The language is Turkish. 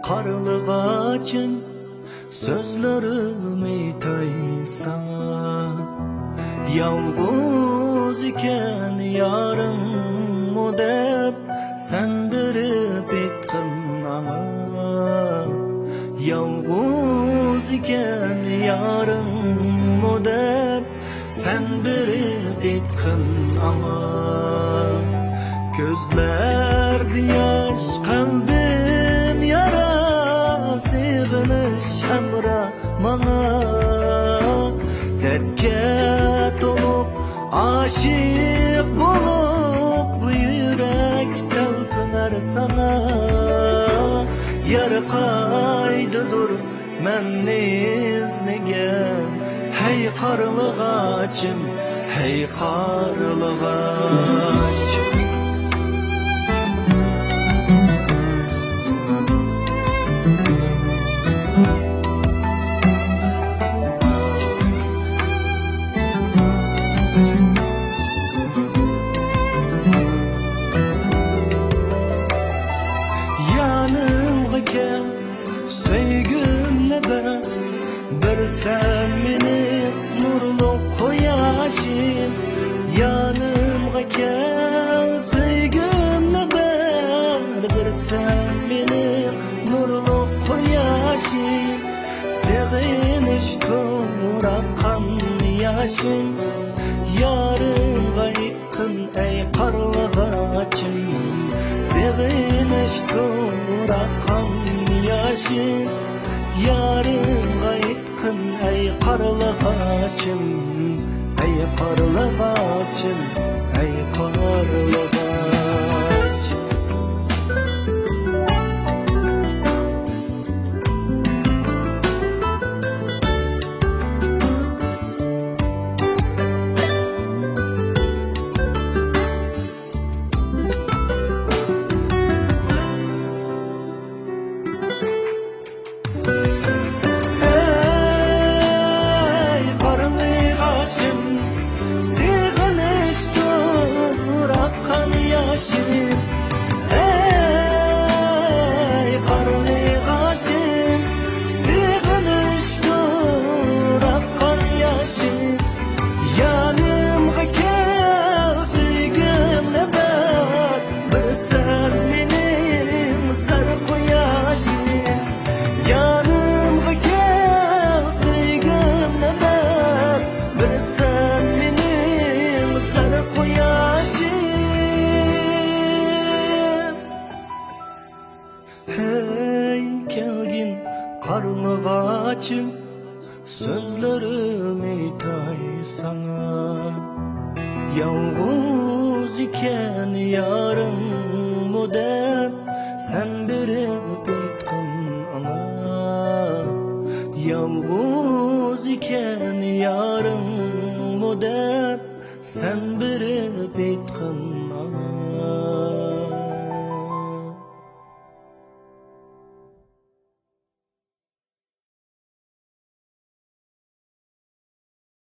karlıgaçım sözlerimi aytay sana. Yalğız iken yarın mu dep sen berip etkin ana. Yalğız iken yarın mu dep sen berip etkin ana. Gözlerdi yaş, kalbim yara, sığınış emra mana. Dertke dolup, aşık bolup, bu yürek talpınar sana. Yarı kaydıdır menni izlegen, hey karlıgaçım, hey karlıgaç. Söygümle ben bir sen benim nurlu koyaşım. Yanımga gel söygümle ben bir sen benim nurlu koyaşım. Seviniş turakan yaşım, yarınga yakın ey karlıgaçım. Seviniş turakan yaşım, yarınga yakın ey karlıgaçım. Ey karlıgaçım, ey karlıgaçım. Hey kelgin karlıgaçım, sözlerimi aytay sana. Yalğız iken yarın mu dep sen berip etkin ana. Yalğız iken yarın mu dep sen berip